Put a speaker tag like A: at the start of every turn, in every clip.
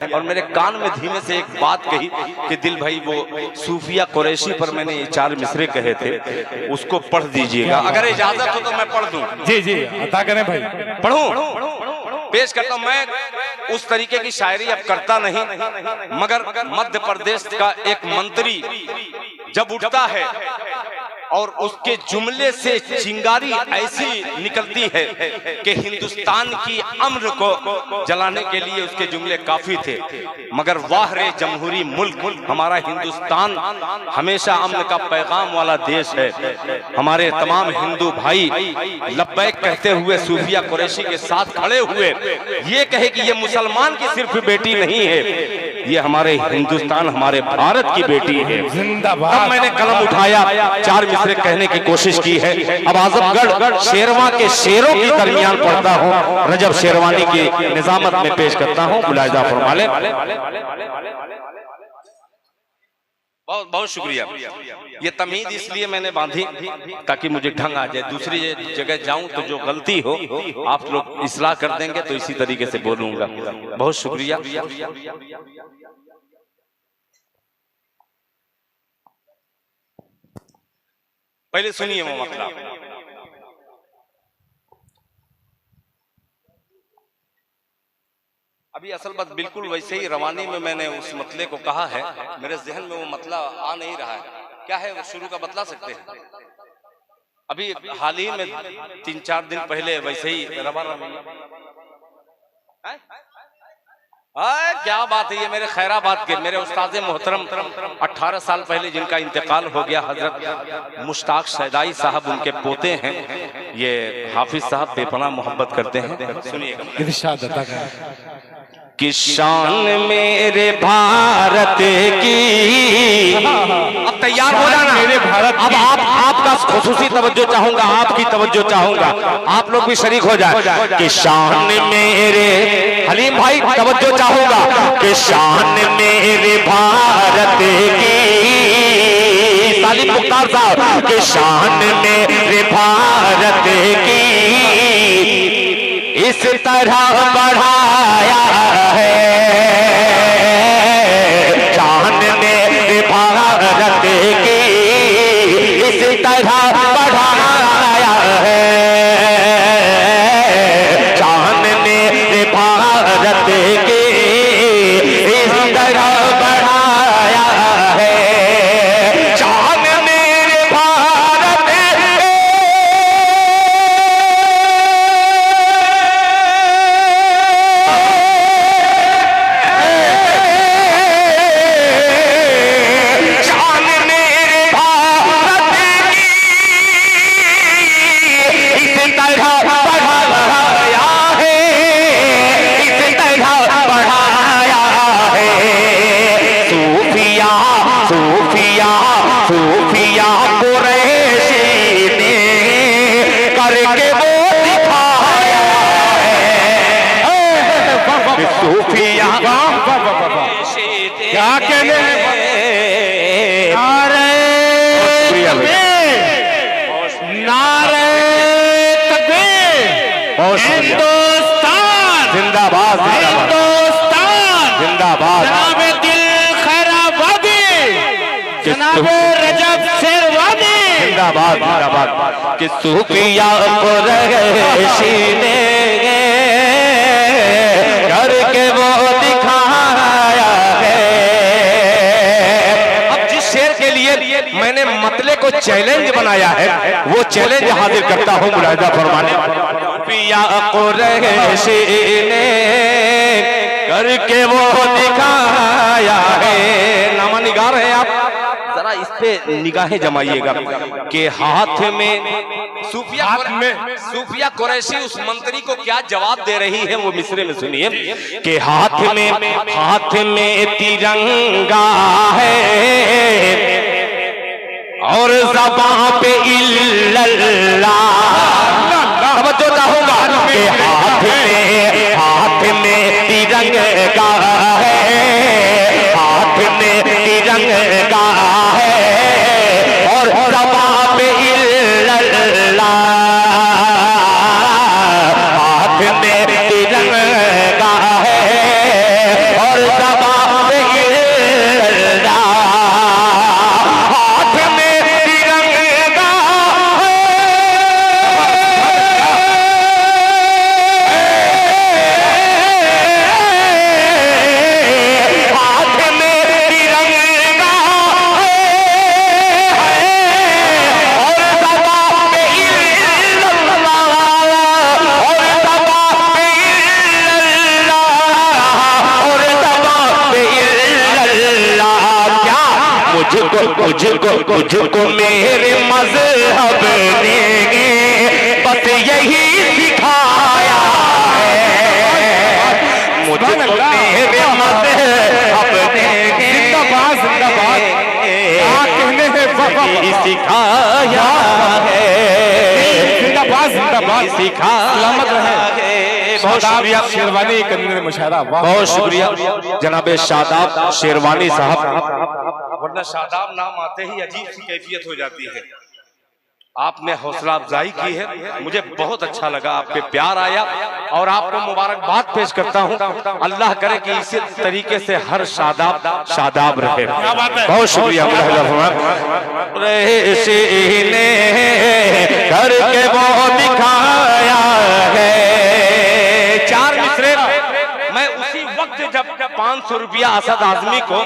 A: और मेरे कान में धीमे से एक बात कही कि दिल भाई वो सूफिया कुरैशी पर मैंने ये 4 मिसरे कहे थे, उसको पढ़ दीजिएगा। अगर इजाजत हो तो मैं पढ़ दूं।
B: जी जी अता करें भाई,
A: पढ़ूं, पेश करता हूं। मैं उस तरीके की शायरी अब करता नहीं, मगर मध्य प्रदेश का एक मंत्री जब उठता है और उसके जुमले से चिंगारी ऐसी निकलती है कि हिंदुस्तान की अमन को जलाने के लिए उसके जुमले काफी थे। मगर वाह रे जमहूरी मुल्क, हमारा हिंदुस्तान हमेशा अमन का पैगाम वाला देश है। हमारे तमाम हिंदू भाई लब्बैक कहते हुए सूफिया कुरैशी के साथ खड़े हुए ये कहे कि ये मुसलमान की सिर्फ बेटी नहीं है, ये हमारे हिंदुस्तान, हमारे भारत की बेटी है।
B: जिंदाबाद।
A: तब मैंने कलम उठाया, 4 मिसरे कहने की कोशिश की है। अब आजमगढ़ शेरवा के शेरों के दरमियान पढ़ता हूँ, रजब शेरवानी की निजामत में पेश करता हूँ। मुलाहिजा फरमा ले। बहुत बहुत शुक्रिया। ये तमीज इसलिए मैंने बांधी ताकि मुझे ढंग आ जाए, दूसरी जगह जाऊं तो जो गलती हो आप लोग इस्लाह कर देंगे तो इसी तरीके से बोलूंगा। बहुत शुक्रिया। पहले सुनिए वो मतलब। अभी असल बात बिल्कुल वैसे ही रवानी में मैंने उस मतले को कहा है, मेरे जहन में वो मतला आ नहीं रहा है। क्या है वो शुरू का बतला सकते हैं? अभी हाल ही में 3-4 दिन पहले वैसे ही रवाना क्या बात है। ये मेरे खैराबाद के मेरे उस्ताद मोहतरम 18 साल पहले जिनका इंतकाल हो गया, हजरत मुश्ताक सैदाई साहब उनके पोते हैं। ये हाफिज साहब बेपनाह मोहब्बत करते हैं। सुनिएगा।
B: इरशाद अता करें।
A: कि शान मेरे भारत की, अब तैयार हो जाना मेरे भारत। अब आपका खुसूसी तवज्जो चाहूंगा, आपकी तवज्जो चाहूंगा, आप लोग भी शरीक हो जाए। कि शान मेरे हलीम भाई तवज्जो चाहूंगा कि शान मेरे भारत की, सालिम मुख्तार साहब कि शान मेरे भारत की इस तरह बढ़ाया है, शान मेरे भारत की इस तरह बढ़ाया है, शान मेरे भारत की इस तरह बढ़ाया है, शान मेरे भारत सूफिया कुरैशी ने करके वो दिखाया है। सूफिया क्या कहने नारे तकबीर, हिंदुस्तान जिंदाबाद, हिंदुस्तान जिंदाबाद, जनाब दिल खैराबादी, जनाब रजब शेरवानी जिंदाबाद, जिंदाबाद। कि सूफिया कुरैशी ने करके वो दिखाया है। अब जिस शेर के लिए मैंने मतले को चैलेंज बनाया है वो चैलेंज हाजिर करता हूँ। मुलाहिजा फरमाने। सूफिया कुरैशी ने करके वो दिखाया है। नामा निगार है आप, जरा इस पे निगाहें जमाइएगा कि हाथ में सूफिया कुरैशी उस मंत्री को क्या जवाब दे रही है, वो मिसरे में सुनिए। कि हाथ में तिरंगा है और ज़बां पे इल्लल्लाह, तवज्जो चाहूंगा कि हाथ में तिरंगा है, हाथ में तिरंगा है और ज़बां पे इल्लल्लाह, हाथ में तिरंगा है और
C: मुझको मेरे मज़हब ने बस यही सिखाया है, मुझको मेरे मज़हब ने
B: जिंदाबाद जिंदाबाद कहने हैं
C: सिखाया है,
B: जिंदाबाद जिंदाबाद
C: सलामत रहे। बहुत शुक्रिया
B: शेरवानी करने में मुशायरा,
C: बहुत शुक्रिया जनाब शादाब शेरवानी साहब।
A: वरना शादाब नाम आते ही अजीब सी कैफियत हो जाती है। आपने हौसला अफजाई की है, मुझे बहुत अच्छा लगा, आप पे प्यार आया और आपको मुबारकबाद पेश करता हूं। अल्लाह करे कि इसी तरीके से हर शादाब शादाब रहे।
C: बहुत शुक्रिया ने करके वो दिखाया है।
A: 4 मिसरे मैं उसी वक्त जब 500 रुपया असद आजमी को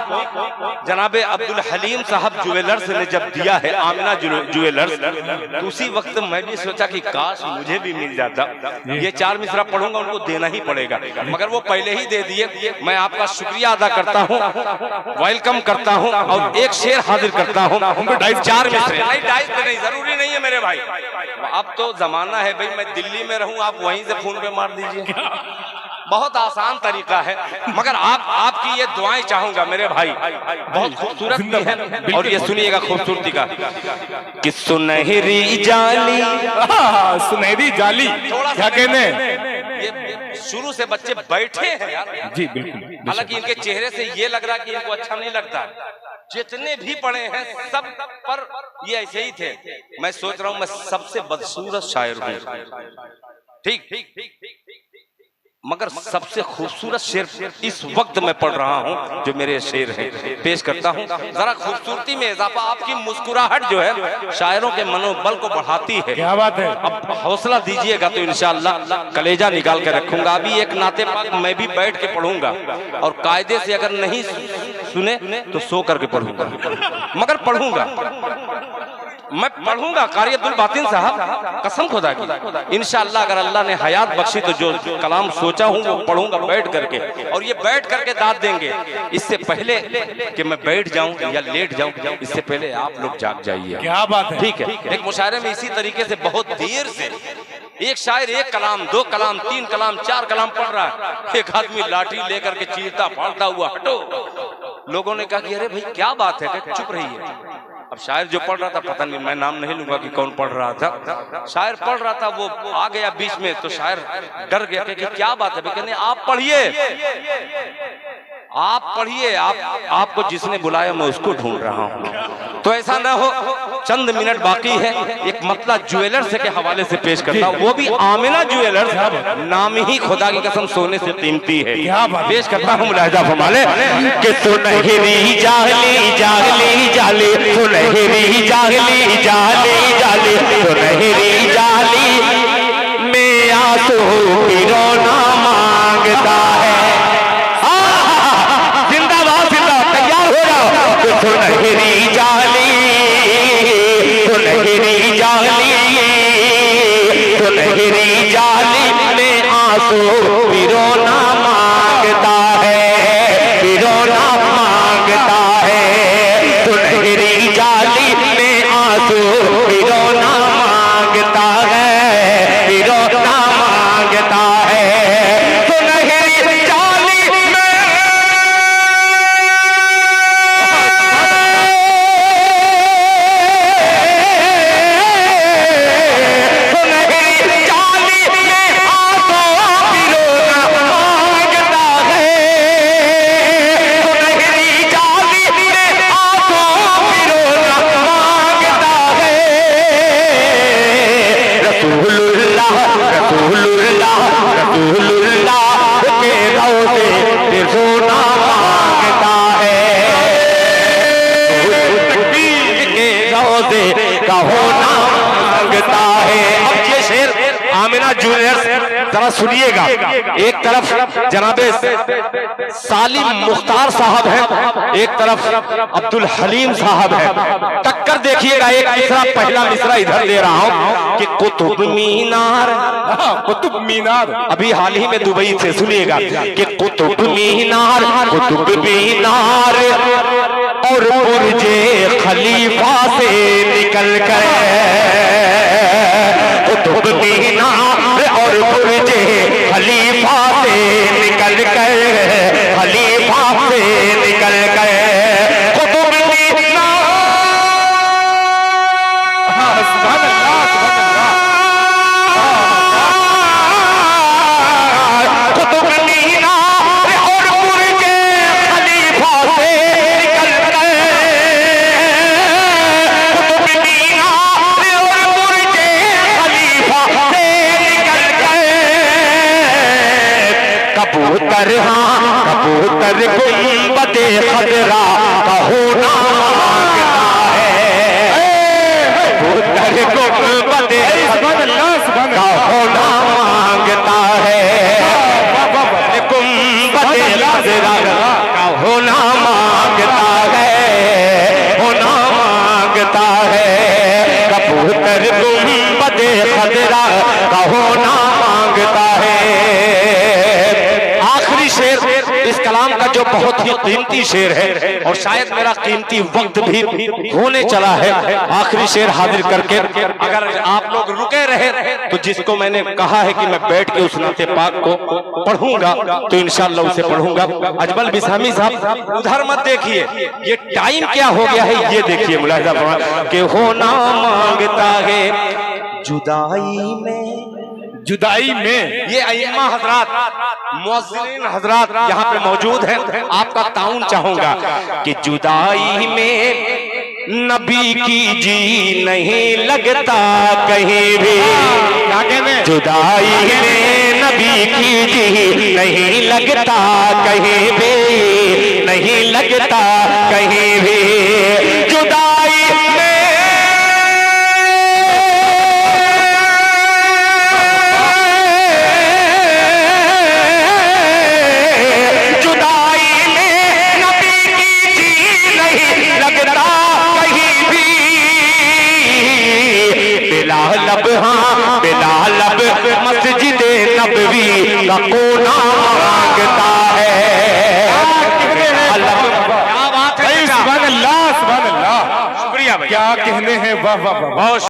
A: जनाबे अब्दुल हलीम साहब ज्वेलर्स ने जब दिया है, आमिना ज्वेलर्स, तो उसी वक्त मैं भी सोचा कि काश मुझे भी मिल जाता। ये 4 मिसरा पढ़ूंगा, उनको देना ही पड़ेगा, मगर वो पहले ही दे दिए। मैं आपका शुक्रिया अदा करता हूँ, वेलकम करता हूँ और एक शेर हाजिर करता हूँ। 4 मिसरे नहीं, डाइस नहीं, जरूरी नहीं है मेरे भाई। अब तो जमाना है भाई, मैं दिल्ली में रहूं, आप वहीं से फोन पे मार दीजिए, बहुत आसान तरीका है। मगर आपकी ये दुआएं चाहूंगा मेरे भाई, बहुत खूबसूरत भी है। और ये सुनिएगा खूबसूरती का
C: कि सुनहरी जाली,
B: सुनहरी जाली क्या कहने
A: ये शुरू से बच्चे बैठे हैं यार।
B: जी बिल्कुल,
A: हालांकि इनके चेहरे से ये लग रहा कि इनको अच्छा नहीं लगता। जितने भी पढ़े हैं सब पर ये ऐसे ही थे। मैं सोच रहा हूं मैं सबसे बदसूरत शायर हूं, ठीक, मगर सबसे खूबसूरत शेर इस वक्त मैं पढ़ रहा हूं जो मेरे शेर हैं, पेश करता हूं। जरा खूबसूरती में इजाफा, आपकी मुस्कुराहट जो है शायरों के मनोबल को बढ़ाती है।
B: क्या बात है।
A: अब हौसला दीजिएगा तो इंशाअल्लाह कलेजा निकाल के रखूंगा। अभी एक नाते पाक मैं भी बैठ के पढ़ूंगा और कायदे से अगर नहीं सुने तो सो करके पढ़ूंगा, मगर पढ़ूंगा, मैं पढ़ूंगा। कारी अब्दुल बातिन साहब, कसम खुदा की, इंशाअल्लाह अगर अल्लाह ने हयात बख्शी तो जो कलाम सोचा हूं वो पढ़ूंगा बैठ करके, और ये बैठ करके दाद देंगे। इससे पहले कि मैं बैठ जाऊं या लेट जाऊं, इससे पहले आप लोग जाग जाइए।
B: क्या बात है।
A: ठीक है। एक मुशायरे में इसी तरीके से बहुत देर से एक शायर 1 कलाम, 2 कलाम, 3 कलाम, 4 कलाम पढ़ रहा है। एक आदमी लाठी लेकर के चीरता फाड़ता हुआ हटो। लोगों ने कहा कि अरे भाई क्या बात है, चुप रहिए। अब शायर जो पढ़ रहा था, पता नहीं, मैं नाम नहीं लूंगा कि कौन पढ़ रहा था, शायर पढ़ रहा था, वो आ गया बीच में तो शायर डर गया कि क्या बात है। कहने आप पढ़िए, आप पढ़िए, आपको जिसने बुलाया मैं उसको ढूंढ रहा हूं। तो ऐसा ना हो, चंद मिनट बाकी है, एक मतला ज्वेलर्स के हवाले से पेश करता हूं, वो भी आमिना ज्वेलर्स, नाम ही खुदा की कसम सोने से कीमती है। पेश करता हूं मुलाहिजा फरमाले
C: कि सुनहरी जाली जाली जाली, सुनहरी जाली जाली जाली, सुनहरी जाली में आंसू की रोना मांगता है। सुनहरी जाली, सुनहरी जाली, सुनहरी जाली में आंसू रोना मांगता है, रोना मांगता है। सुनहरी जाली में आंसू रोना मांगता है, रोना मांगता है। सुनहरी जाली जरा सुनिएगा। एक तरफ जनाबे सालिम मुख्तार साहब हैं, एक तरफ अब्दुल हलीम साहब हैं। टक्कर देखिएगा, एक मिसरा, पहला मिसरा इधर दे रहा हूं कि कुतुब मीनार,
B: कुतुब मीनार
C: अभी हाल ही में दुबई से, सुनिएगा कि कुतुब मीनार, कुतुब मीनार और बुर्जे खलीफा से निकल कर कुतुब मीनार और बुर्जे खलीफा से निकल कर खलीफा से निकल कर कुतुब मीनार
B: सुभान अल्लाह, सुभान अल्लाह।
C: कुतुब मीनार और बुर्जे खलीफा से निकल कर कुतुब मीनार और बुर्जे खलीफा से निकल कर कबूतर कबूतर गुंबदे खदरा का होना मांगता है कबूतर गुंबदे खदरा का होना मांगता है गुंबदे खदरा का होना मांगता है होना मांगता है कबूतर गुंबदे खदरा का होना मांगता है। आखिरी शेर इस कलाम का जो बहुत ही कीमती शेर है और शायद मेरा कीमती वक्त भी होने चला है, आखिरी शेर हाजिर करके अगर आप लोग रुके रहे तो जिसको मैंने कहा है कि मैं बैठ के उस नाते पाक को पढ़ूंगा तो इंशाअल्लाह उसे पढ़ूंगा। अजमल बिसामी साहब उधर मत देखिए, ये टाइम क्या हो गया है ये देखिए, मुलाहिजा फरमाइए कि होना मांगता है जुदाई में ये अइम्मा हजरात मुअज्जिनीन हजरात यहाँ पे मौजूद हैं, आपका ताउन चाहूंगा कि जुदाई में नबी की जी नहीं लगता कहीं भी जुदाई में नबी की जी नहीं लगता कहीं भी नहीं लगता कहीं भी जुदाई में बिलालब मस्जिद नबवी का कोना मांगता है।
B: सुभान अल्लाह, सुभान अल्लाह।
A: शुक्रिया भाई,
B: क्या कहने हैं, वाह वाह वाह।